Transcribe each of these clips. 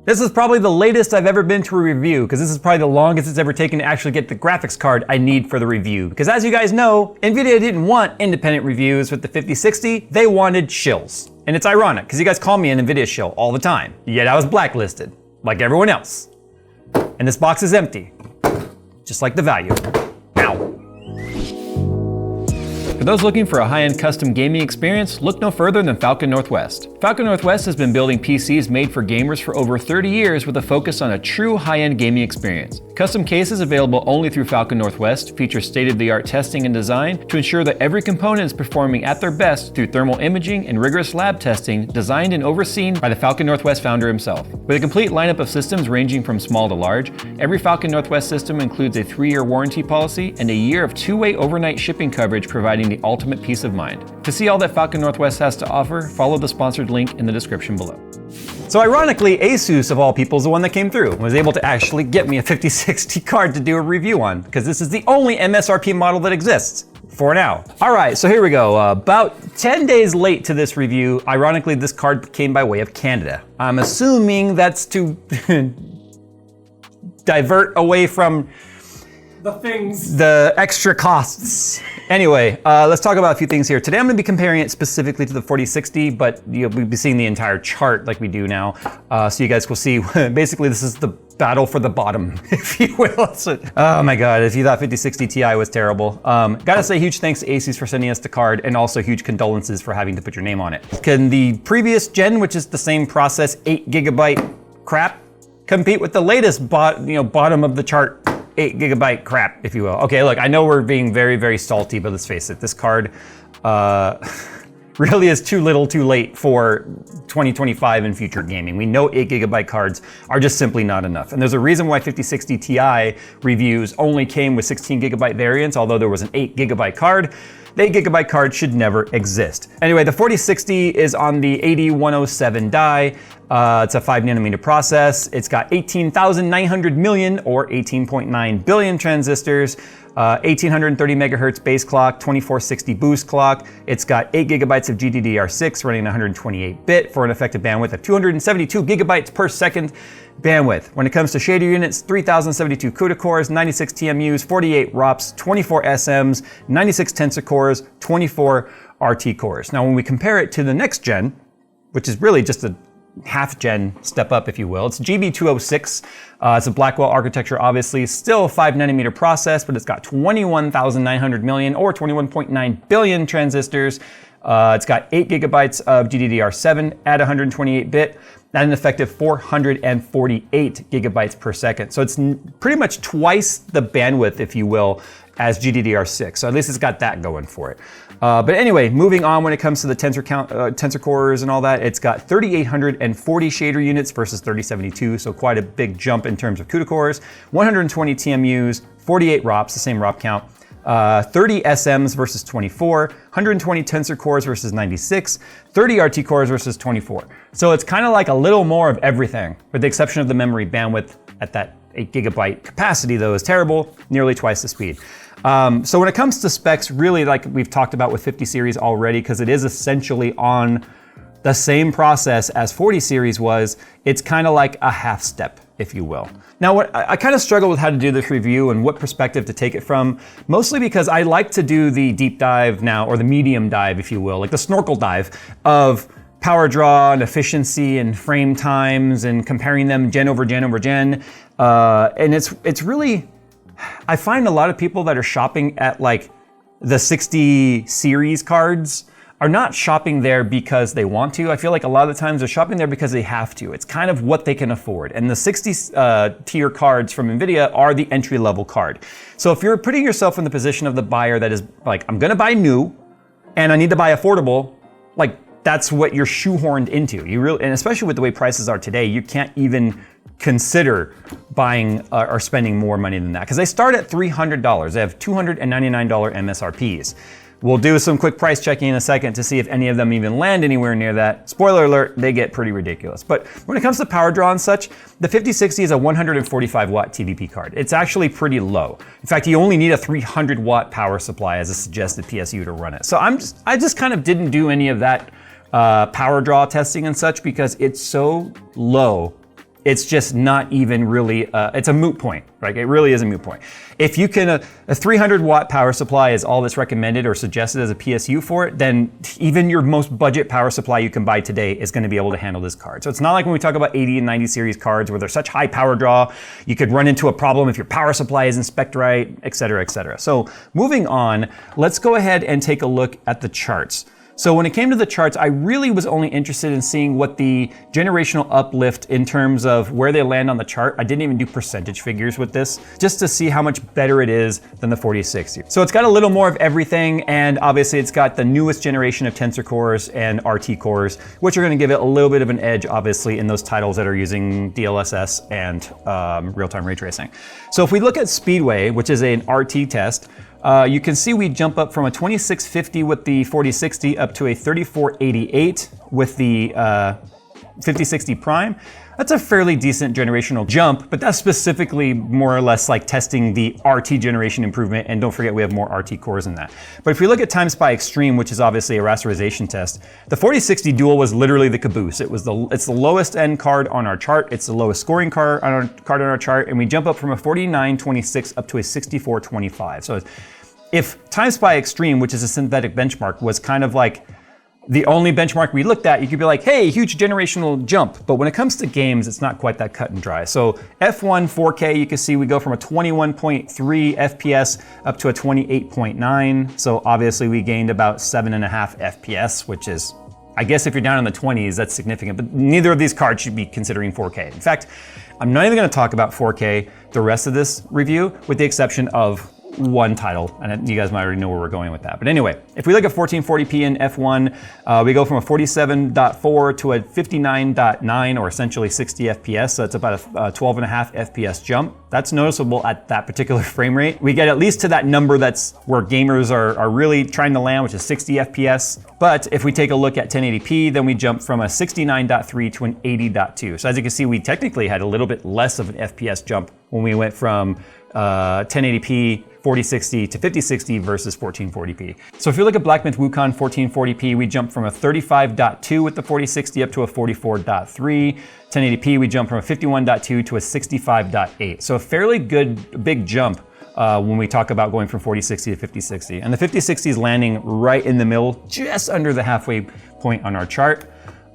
This is probably the latest I've ever been to a review, because this is probably the longest it's ever taken to actually get the graphics card I need for the review. Because as you guys know, NVIDIA didn't want independent reviews with the 5060, they wanted shills. And it's ironic, because you guys call me an NVIDIA shill all the time, yet I was blacklisted, like everyone else. And this box is empty, just like the value. Ow. For those looking for a high-end custom gaming experience, look no further than Falcon Northwest. Falcon Northwest has been building PCs made for gamers for over 30 years with a focus on a true high-end gaming experience. Custom cases available only through Falcon Northwest feature state-of-the-art testing and design to ensure that every component is performing at their best through thermal imaging and rigorous lab testing designed and overseen by the Falcon Northwest founder himself. With a complete lineup of systems ranging from small to large, every Falcon Northwest system includes a 3-year warranty policy and a year of 2-way overnight shipping coverage, providing the ultimate peace of mind. To see all that Falcon Northwest has to offer, follow the sponsored link in the description below. So ironically, Asus of all people is the one that came through and was able to actually get me a 5060 card to do a review on, because this is the only MSRP model that exists. For now. All right, so here we go. About 10 days late to this review, ironically, this card came by way of Canada. I'm assuming that's to divert away from the extra costs. Anyway, let's talk about a few things here. Today I'm gonna be comparing it specifically to the 4060, but you'll be seeing the entire chart like we do now. So you guys will see, basically this is the battle for the bottom, if you will. So, oh my God, if you thought 5060 Ti was terrible. Gotta say huge thanks to Asus for sending us the card, and also huge condolences for having to put your name on it. Can the previous gen, which is the same process, 8GB crap, compete with the latest bottom of the chart 8GB crap, if you will? Okay, look, I know we're being very, very salty, but let's face it, this card really is too little too late for 2025 and future gaming. We know 8GB cards are just simply not enough. And there's a reason why 5060 Ti reviews only came with 16GB variants, although there was an 8GB card. The 8GB card should never exist. Anyway, the 4060 is on the 8107 die. It's a 5nm process. It's got 18,900 million or 18.9 billion transistors, 1830 megahertz base clock, 2460 boost clock. It's got 8GB of GDDR6 running 128-bit for an effective bandwidth of 272 gigabytes per second bandwidth. When it comes to shader units, 3072 CUDA cores, 96 TMUs, 48 ROPs, 24 SMs, 96 tensor cores, 24 RT cores. Now, when we compare it to the next gen, which is really just a half-gen step up, if you will. It's GB206. It's a Blackwell architecture, obviously. Still a 5nm process, but it's got 21,900 million or 21.9 billion transistors. It's got 8GB of GDDR7 at 128-bit at an effective 448 gigabytes per second. So it's pretty much twice the bandwidth, if you will, as GDDR6. So at least it's got that going for it. But anyway, moving on when it comes to the tensor cores and all that, it's got 3,840 shader units versus 3072, so quite a big jump in terms of CUDA cores, 120 TMUs, 48 ROPs, the same ROP count, 30 SMs versus 24, 120 tensor cores versus 96, 30 RT cores versus 24. So it's kind of like a little more of everything, with the exception of the memory bandwidth at that 8GB capacity, though, is terrible, nearly twice the speed. So when it comes to specs, really, like we've talked about with 50 series already, because it is essentially on the same process as 40 series was, it's kind of like a half step, if you will. Now, what I kind of struggle with how to do this review and what perspective to take it from, mostly because I like to do the deep dive now, or the medium dive, if you will, like the snorkel dive of power draw and efficiency and frame times and comparing them gen over gen over gen. And it's really, I find a lot of people that are shopping at like the 60 series cards are not shopping there because they want to. I feel like a lot of the times they're shopping there because they have to. It's kind of what they can afford. And the 60 tier cards from NVIDIA are the entry level card. So if you're putting yourself in the position of the buyer that is like, I'm gonna buy new and I need to buy affordable, like that's what you're shoehorned into. You really, and especially with the way prices are today, you can't even consider buying or spending more money than that, because they start at $300. They have $299 MSRPs. We'll do some quick price checking in a second to see if any of them even land anywhere near that. Spoiler alert, they get pretty ridiculous. But when it comes to power draw and such, the 5060 is a 145 watt TVP card. It's actually pretty low. In fact, you only need a 300 watt power supply as a suggested PSU to run it. So I just kind of didn't do any of that power draw testing and such because it's so low it's just not even really, it's a moot point, right? It really is a moot point. If you can, a 300 watt power supply is all that's recommended or suggested as a PSU for it, then even your most budget power supply you can buy today is gonna be able to handle this card. So it's not like when we talk about 80 and 90 series cards where they're such high power draw, you could run into a problem if your power supply isn't spec'd right, et cetera, et cetera. So moving on, let's go ahead and take a look at the charts. So when it came to the charts, I really was only interested in seeing what the generational uplift in terms of where they land on the chart. I didn't even do percentage figures with this, just to see how much better it is than the 4060. So it's got a little more of everything, and obviously it's got the newest generation of Tensor cores and RT cores, which are gonna give it a little bit of an edge, obviously, in those titles that are using DLSS and real-time ray tracing. So if we look at Speedway, which is an RT test, you can see we jump up from a 2650 with the 4060 up to a 3488 with the 5060 Prime. That's a fairly decent generational jump, but that's specifically more or less like testing the RT generation improvement, and don't forget we have more RT cores in that. But if we look at TimeSpy Extreme, which is obviously a rasterization test, the 4060 Dual was literally the caboose. It's the lowest end card on our chart, it's the lowest scoring card on our chart, and we jump up from a 4926 up to a 6425. So if TimeSpy Extreme, which is a synthetic benchmark, was kind of like the only benchmark we looked at, you could be like, hey, huge generational jump. But when it comes to games, it's not quite that cut and dry. So F1 4K, you can see we go from a 21.3 FPS up to a 28.9. So obviously we gained about 7.5 FPS, which is, I guess if you're down in the 20s, that's significant. But neither of these cards should be considering 4K. In fact, I'm not even gonna talk about 4K the rest of this review, with the exception of one title, and you guys might already know where we're going with that. But anyway, if we look at 1440p in F1, we go from a 47.4 to a 59.9, or essentially 60 FPS, so it's about a 12.5 FPS jump. That's noticeable at that particular frame rate. We get at least to that number that's where gamers are really trying to land, which is 60 FPS. But if we take a look at 1080p, then we jump from a 69.3 to an 80.2. So as you can see, we technically had a little bit less of an FPS jump when we went from 1080p 4060 to 5060 versus 1440p. So if you look at Blackmyth Wukong 1440p, we jump from a 35.2 with the 4060 up to a 44.3. 1080p, we jump from a 51.2 to a 65.8. So a fairly good big jump when we talk about going from 4060 to 5060. And the 5060 is landing right in the middle, just under the halfway point on our chart.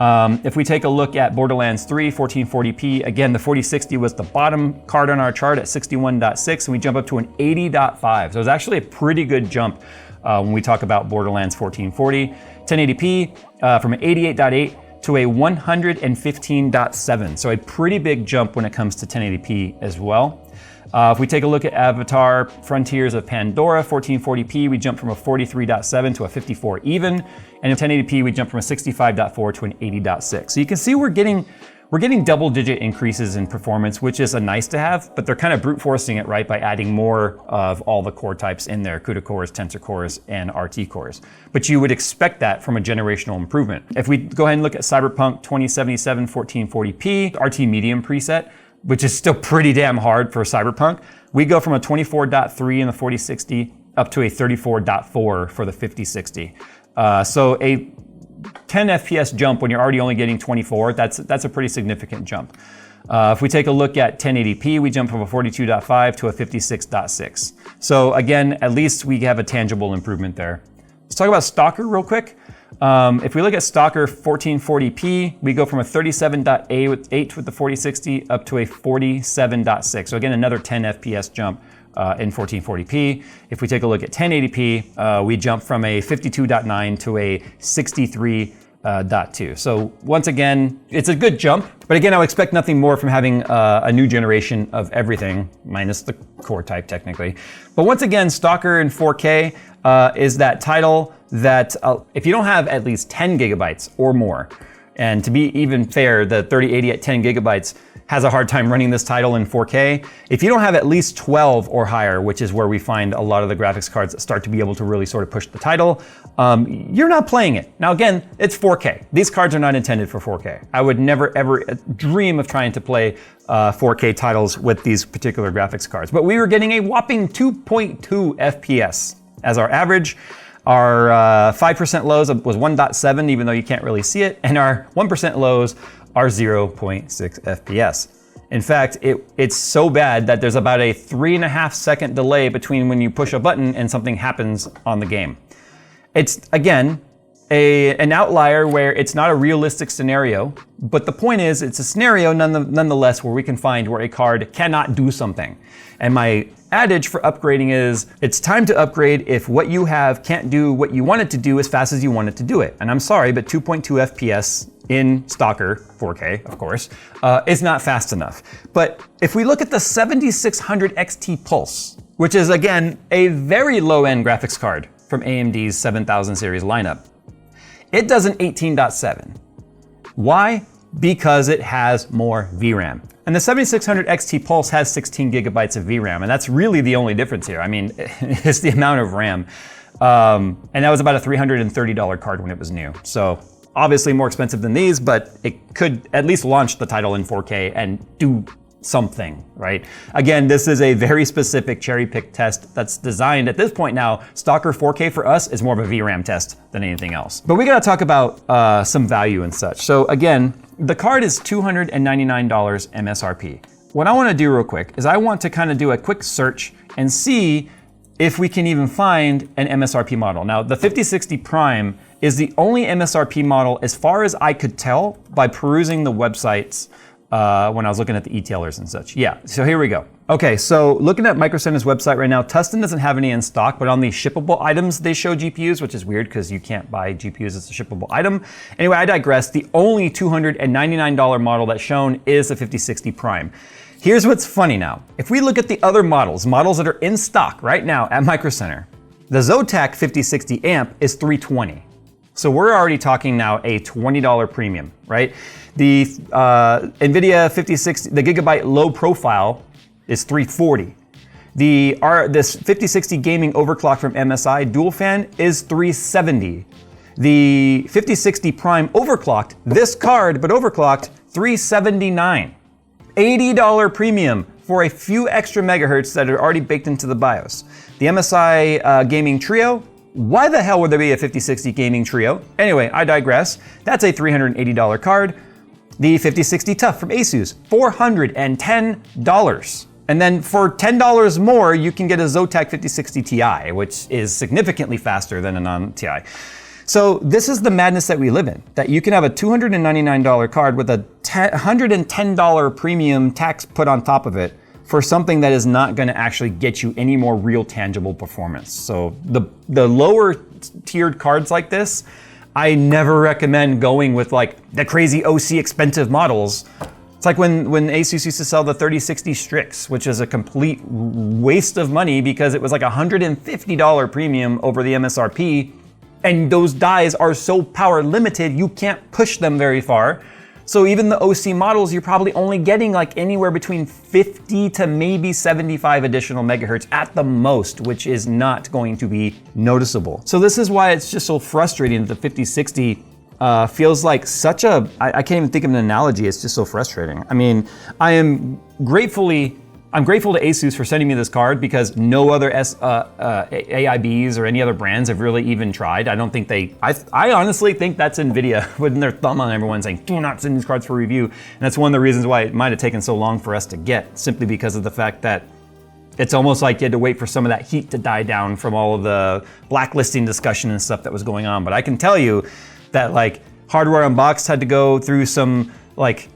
If we take a look at Borderlands 3 1440p, again, the 4060 was the bottom card on our chart at 61.6, and we jump up to an 80.5. So it's actually a pretty good jump when we talk about Borderlands 1440. 1080p from an 88.8 to a 115.7. So a pretty big jump when it comes to 1080p as well. If we take a look at Avatar Frontiers of Pandora 1440p, we jump from a 43.7 to a 54 even. And in 1080p, we jump from a 65.4 to an 80.6. So you can see we're getting double-digit increases in performance, which is a nice to have, but they're kind of brute forcing it, right, by adding more of all the core types in there, CUDA cores, Tensor cores, and RT cores. But you would expect that from a generational improvement. If we go ahead and look at Cyberpunk 2077 1440p, RT medium preset, which is still pretty damn hard for Cyberpunk, we go from a 24.3 in the 4060 up to a 34.4 for the 5060. So a 10 FPS jump when you're already only getting 24, that's a pretty significant jump. If we take a look at 1080p, we jump from a 42.5 to a 56.6. So again, at least we have a tangible improvement there. Let's talk about Stalker real quick. If we look at Stalker 1440p, we go from a 37.8 with the 4060 up to a 47.6. So again, another 10 FPS jump in 1440p. If we take a look at 1080p, we jump from a 52.9 to a 63.2. So once again, it's a good jump, but again, I would expect nothing more from having a new generation of everything, minus the core type technically. But once again, Stalker in 4K is that title that if you don't have at least 10 gigabytes or more, and to be even fair, the 3080 at 10 gigabytes has a hard time running this title in 4K. If you don't have at least 12 or higher, which is where we find a lot of the graphics cards that start to be able to really sort of push the title, you're not playing it. Now again, it's 4K. These cards are not intended for 4K. I would never ever dream of trying to play 4K titles with these particular graphics cards. But we were getting a whopping 2.2 FPS as our average. Our 5% lows was 1.7, even though you can't really see it, and our 1% lows are 0.6 FPS. In fact, it's so bad that there's about a 3.5 second delay between when you push a button and something happens on the game. It's, again, an outlier where it's not a realistic scenario, but the point is it's a scenario nonetheless where we can find where a card cannot do something. And my adage for upgrading is, it's time to upgrade if what you have can't do what you want it to do as fast as you want it to do it. And I'm sorry, but 2.2 FPS in Stalker, 4K of course, is not fast enough. But if we look at the 7600 XT Pulse, which is again a very low-end graphics card from AMD's 7000 series lineup, it does an 18.7. Why? Because it has more VRAM. And the 7600 XT Pulse has 16 gigabytes of VRAM, and that's really the only difference here. I mean, it's the amount of RAM. And that was about a $330 card when it was new. So obviously more expensive than these, but it could at least launch the title in 4K and do something, right? Again, this is a very specific cherry-picked test that's designed at this point now. Stalker 4K for us is more of a VRAM test than anything else. But we gotta talk about some value and such. So again, the card is $299 MSRP. What I wanna do real quick is I want to kind of do a quick search and see if we can even find an MSRP model. Now, the 5060 Prime is the only MSRP model as far as I could tell by perusing the websites when I was looking at the e-tailers and such. Yeah, so here we go. Okay, so looking at Micro Center's website right now, Tustin doesn't have any in stock, but on the shippable items, they show GPUs, which is weird because you can't buy GPUs as a shippable item. Anyway, I digress. The only $299 model that's shown is the 5060 Prime. Here's what's funny now. If we look at the other models that are in stock right now at Micro Center, the Zotac 5060 amp is $320. So we're already talking now a $20 premium, right? The NVIDIA 5060, the Gigabyte low profile is $340. This 5060 gaming overclock from MSI dual fan is $370. The 5060 Prime overclocked, this card but overclocked, $379. $80 premium for a few extra megahertz that are already baked into the BIOS. The MSI Gaming Trio, why the hell would there be a 5060 Gaming Trio? Anyway, I digress. That's a $380 card. The 5060 Tough from Asus, $410. And then for $10 more, you can get a Zotac 5060 Ti, which is significantly faster than a non-Ti. So this is the madness that we live in, that you can have a $299 card with a $110 premium tax put on top of it for something that is not gonna actually get you any more real tangible performance. So the lower tiered cards like this, I never recommend going with like the crazy OC expensive models. It's like when Asus used to sell the 3060 Strix, which is a complete waste of money because it was like $150 premium over the MSRP. And those dies are so power limited, you can't push them very far. So even the OC models, you're probably only getting like anywhere between 50 to maybe 75 additional megahertz at the most, which is not going to be noticeable. So this is why it's just so frustrating that the 5060 feels like such a, I can't even think of an analogy, it's just so frustrating. I mean, I'm grateful to Asus for sending me this card because no other AIBs or any other brands have really even tried. I don't think I honestly think that's NVIDIA putting their thumb on everyone saying, do not send these cards for review. And that's one of the reasons why it might have taken so long for us to get, simply because of the fact that it's almost like you had to wait for some of that heat to die down from all of the blacklisting discussion and stuff that was going on. But I can tell you that like Hardware Unboxed had to go through some like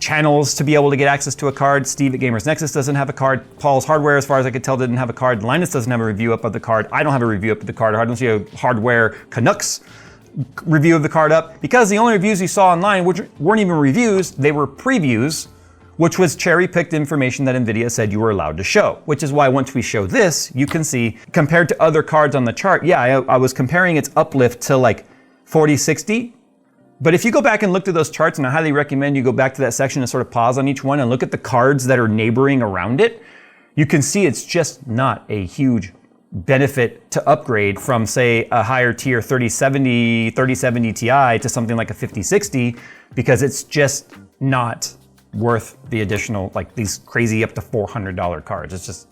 channels to be able to get access to a card. Steve at Gamers Nexus doesn't have a card. Paul's Hardware, as far as I could tell, didn't have a card. Linus doesn't have a review up of the card. I don't have a review up of the card. I don't see a Hardware Canucks review of the card up because the only reviews you saw online, which weren't even reviews, they were previews, which was cherry-picked information that NVIDIA said you were allowed to show. Which is why once we show this, you can see, compared to other cards on the chart, yeah, I was comparing its uplift to like 4060. But if you go back and look through those charts, and I highly recommend you go back to that section and sort of pause on each one and look at the cards that are neighboring around it, you can see it's just not a huge benefit to upgrade from, say, a higher tier 3070 Ti to something like a 5060, because it's just not worth the additional, like these crazy up to $400 cards. It's just,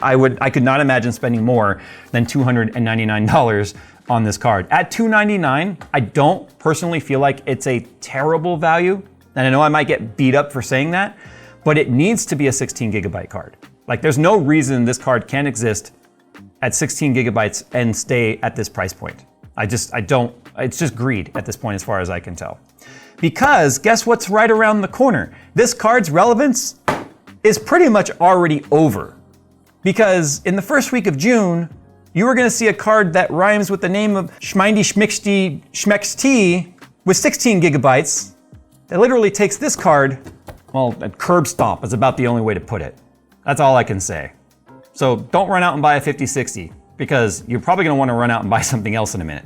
I could not imagine spending more than $299 on this card. At $299, I don't personally feel like it's a terrible value And I know I might get beat up for saying that, but it needs to be a 16 gigabyte card. Like, there's no reason this card can't exist at 16 gigabytes and stay at this price point. I don't, it's just greed at this point as far as I can tell. Because guess what's right around the corner? This card's relevance is pretty much already over. Because in the first week of June, you were gonna see a card that rhymes with the name of Schmindy Schmixty Schmexty with 16 gigabytes that literally takes this card, well, a curb stomp is about the only way to put it. That's all I can say. So don't run out and buy a 5060 because you're probably gonna wanna run out and buy something else in a minute.